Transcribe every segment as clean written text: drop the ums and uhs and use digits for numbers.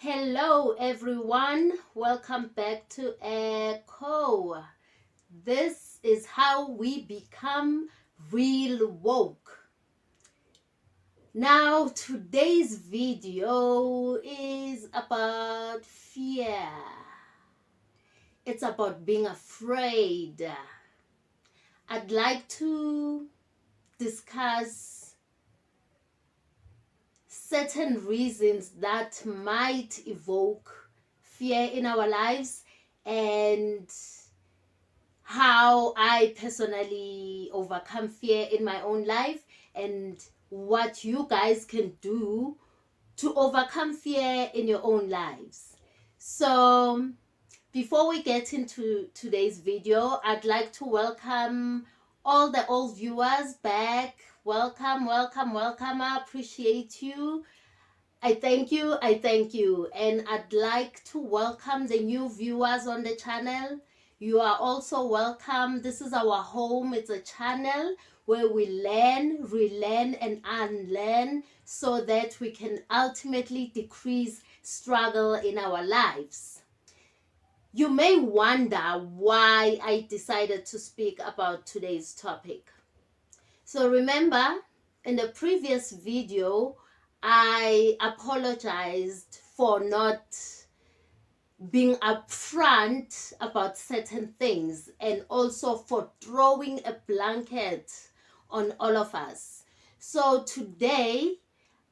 Hello everyone, welcome back to Echo. This is how we become real woke. Now today's video is about fear. It's about being afraid. I'd like to discuss certain reasons that might evoke fear in our lives and how I personally overcome fear in my own life and what you guys can do to overcome fear in your own lives. So before we get into today's video, I'd like to welcome all the old viewers back. Welcome. I appreciate you. I thank you. And I'd like to welcome the new viewers on the channel. You are also welcome. This is our home. It's a channel where we learn, relearn, and unlearn so that we can ultimately decrease struggle in our lives. You may wonder why I decided to speak about today's topic. So remember, in the previous video, I apologized for not being upfront about certain things and also for throwing a blanket on all of us. So today,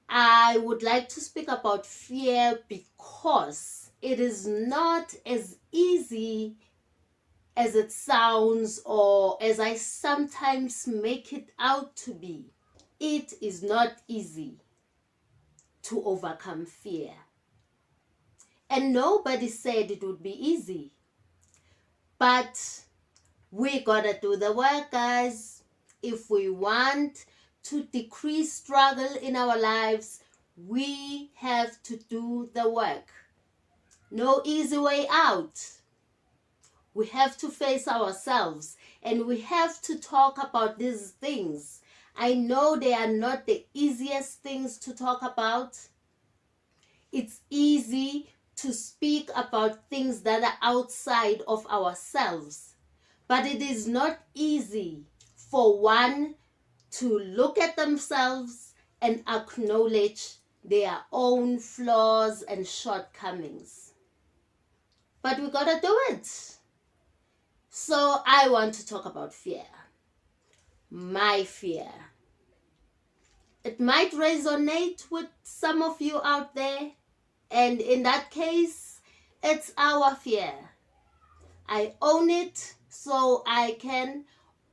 I would like to speak about fear because it is not as easy as it sounds or as I sometimes make it out to be. It is not easy to overcome fear. And nobody said it would be easy. But we gotta do the work, guys. If we want to decrease struggle in our lives, we have to do the work. No easy way out. We have to face ourselves and we have to talk about these things. I know they are not the easiest things to talk about. It's easy to speak about things that are outside of ourselves. But it is not easy for one to look at themselves and acknowledge their own flaws and shortcomings. But we gotta do it. So I want to talk about fear. My fear. It might resonate with some of you out there, and in that case, it's our fear. I own it so I can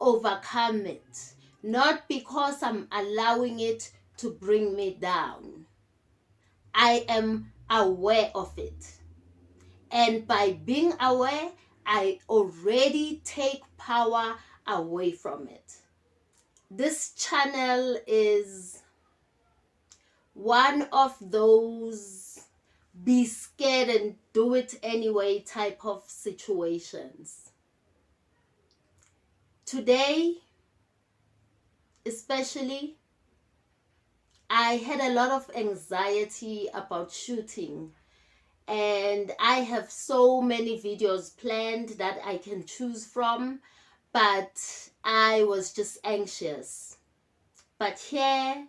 overcome it, not because I'm allowing it to bring me down. I am aware of it, and by being aware, I already take power away from it. This channel is one of those be scared and do it anyway type of situations. Today, especially, I had a lot of anxiety about shooting, and I have so many videos planned that I can choose from, but I was just anxious. But here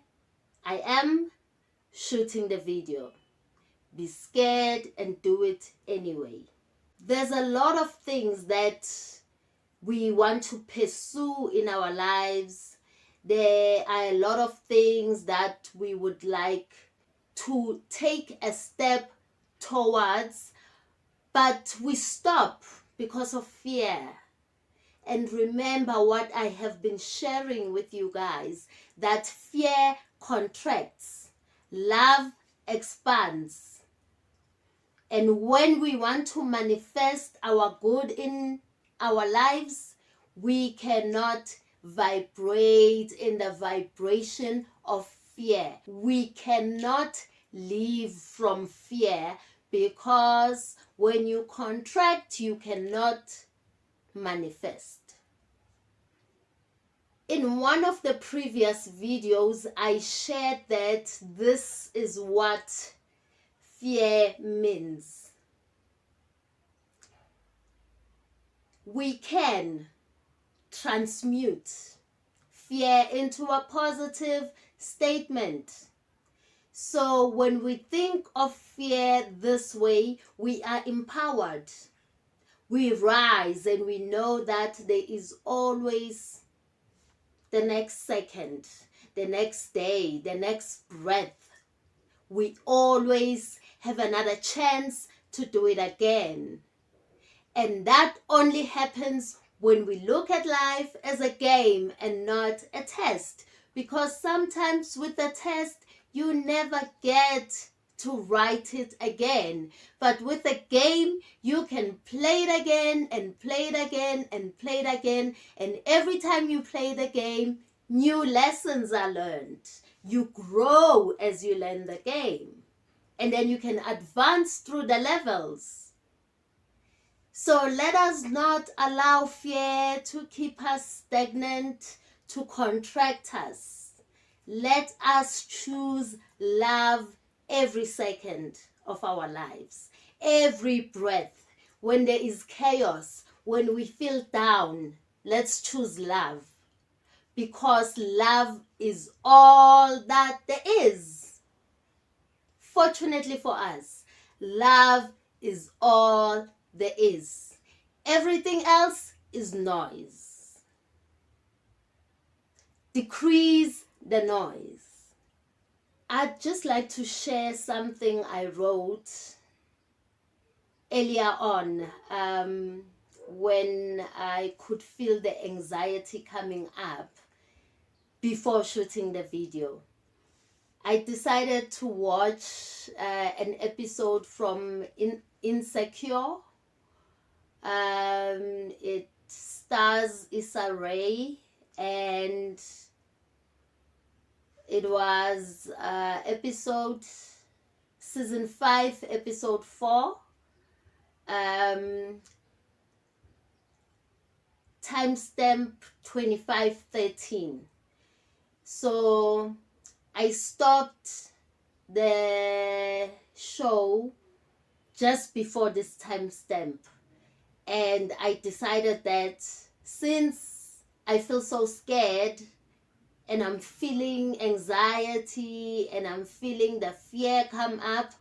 I am shooting the video. Be scared and do it anyway. There's a lot of things that we want to pursue in our lives. There are a lot of things that we would like to take a step towards, but we stop because of fear. And remember what I have been sharing with you guys, that fear contracts, love expands. And when we want to manifest our good in our lives, we cannot vibrate in the vibration of fear. We cannot live from fear, because when you contract, you cannot manifest. In one of the previous videos, I shared that this is what fear means. We can transmute fear into a positive statement. So when we think of fear this way, we are empowered. We rise and we know that there is always the next second, the next day, the next breath. We always have another chance to do it again. And that only happens when we look at life as a game and not a test. Because sometimes with a test, you never get to write it again. But with a game, you can play it again and play it again and play it again. And every time you play the game, new lessons are learned. You grow as you learn the game. And then you can advance through the levels. So let us not allow fear to keep us stagnant, to contract us. Let us choose love every second of our lives, every breath. When there is chaos, when we feel down, let's choose love. Because love is all that there is. Fortunately for us, love is all there is. Everything else is noise. Decrease the noise. I'd just like to share something I wrote earlier on when I could feel the anxiety coming up before shooting the video. I decided to watch an episode from Insecure. It stars Issa Rae, and it was season 5, episode 4. Timestamp 2513. So I stopped the show just before this timestamp, and I decided that since I feel so scared and I'm feeling anxiety and I'm feeling the fear come up,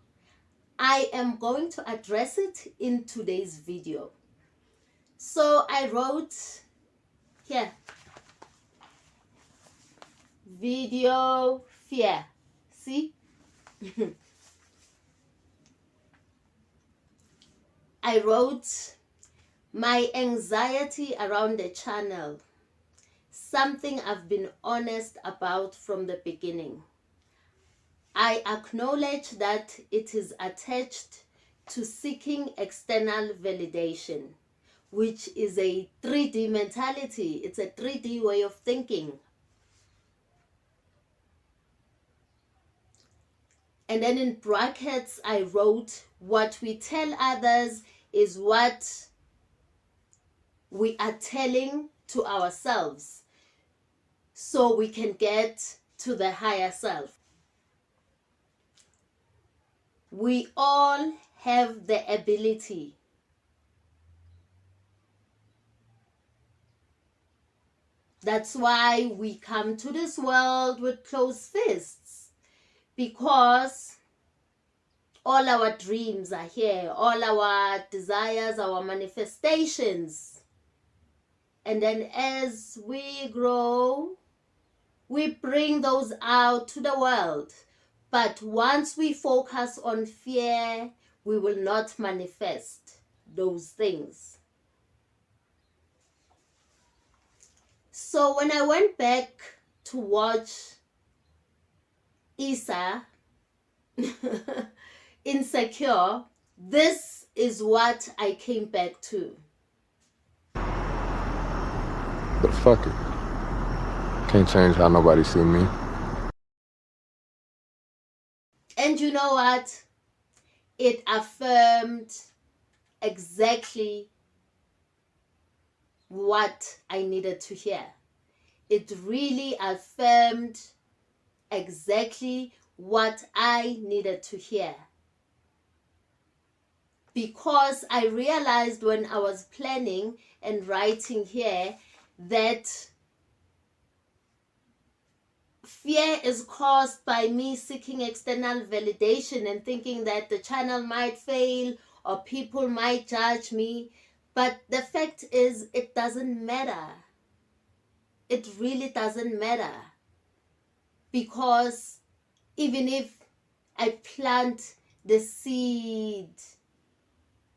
I am going to address it in today's video. So I wrote here, video fear. See? I wrote, my anxiety around the channel, something I've been honest about from the beginning. I acknowledge that it is attached to seeking external validation, which is a 3D mentality. It's a 3D way of thinking. And then in brackets, I wrote, what we tell others is what we are telling to ourselves, so we can get to the higher self. We all have the ability That's why we come to this world with closed fists, because all our dreams are here, all our desires, our manifestations. And then as we grow, we bring those out to the world. But once we focus on fear, we will not manifest those things. So when I went back to watch Issa Insecure, this is what I came back to. But fuck it. Can't change how nobody see me. And you know what? It affirmed exactly what I needed to hear. It really affirmed exactly what I needed to hear. because I realized when I was planning and writing here that fear is caused by me seeking external validation and thinking that the channel might fail or people might judge me. But the fact is, it doesn't matter. It really doesn't matter. Because even if I plant the seed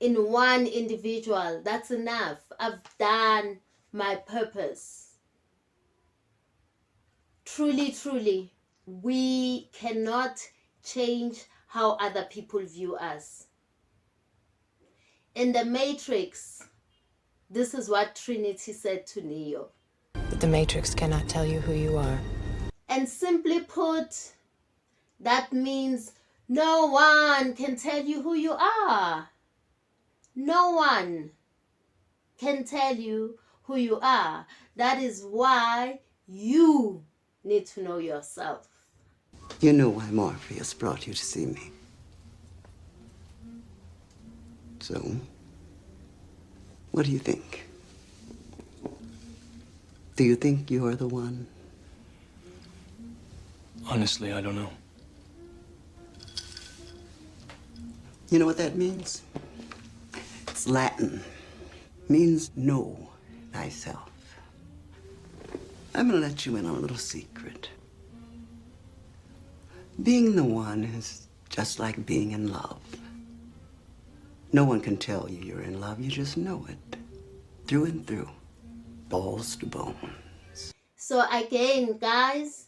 in one individual, that's enough. I've done my purpose. Truly, truly, we cannot change how other people view us. In the Matrix, this is what Trinity said to Neo. But the Matrix cannot tell you who you are. And simply put, that means no one can tell you who you are. No one can tell you who you are. That is why you need to know yourself. You know why Morpheus brought you to see me. So, what do you think? Do you think you're the one? Honestly, I don't know. You know what that means? It's Latin. Means know thyself. I'm gonna let you in on a little secret. Being the one is just like being in love. No one can tell you you're in love, you just know it. Through and through. Balls to bones. So again, guys,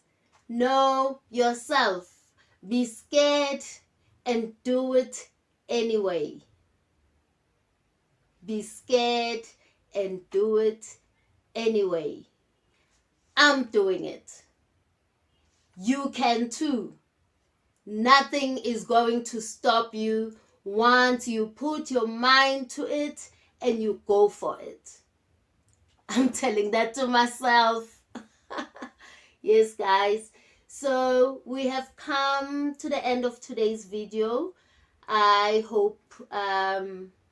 know yourself. Be scared and do it anyway. Be scared and do it anyway. I'm doing it. You can too. Nothing is going to stop you once you put your mind to it and you go for it. I'm telling that to myself. Yes, guys. So we have come to the end of today's video. I hope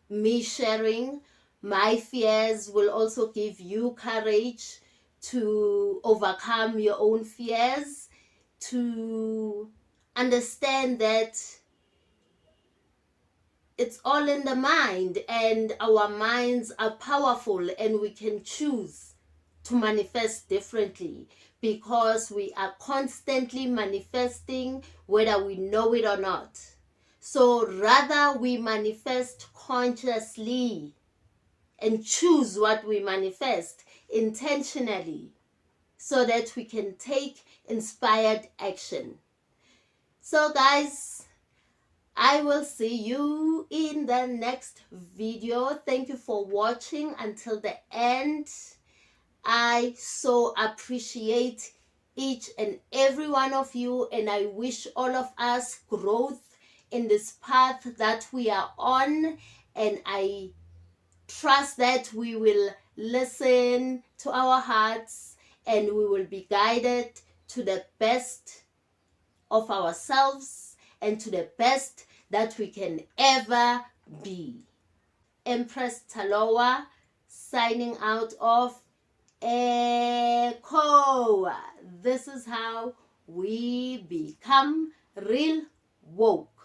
me sharing my fears will also give you courage to overcome your own fears, to understand that it's all in the mind and our minds are powerful and we can choose to manifest differently because we are constantly manifesting whether we know it or not. So rather we manifest consciously and choose what we manifest intentionally so that we can take inspired action. So guys, I will see you in the next video. Thank you for watching until the end. I so appreciate each and every one of you, and I wish all of us growth in this path that we are on, and I trust that we will listen to our hearts and we will be guided to the best of ourselves and to the best that we can ever be. Empress Taloa signing out of Echo. This is how we become real woke.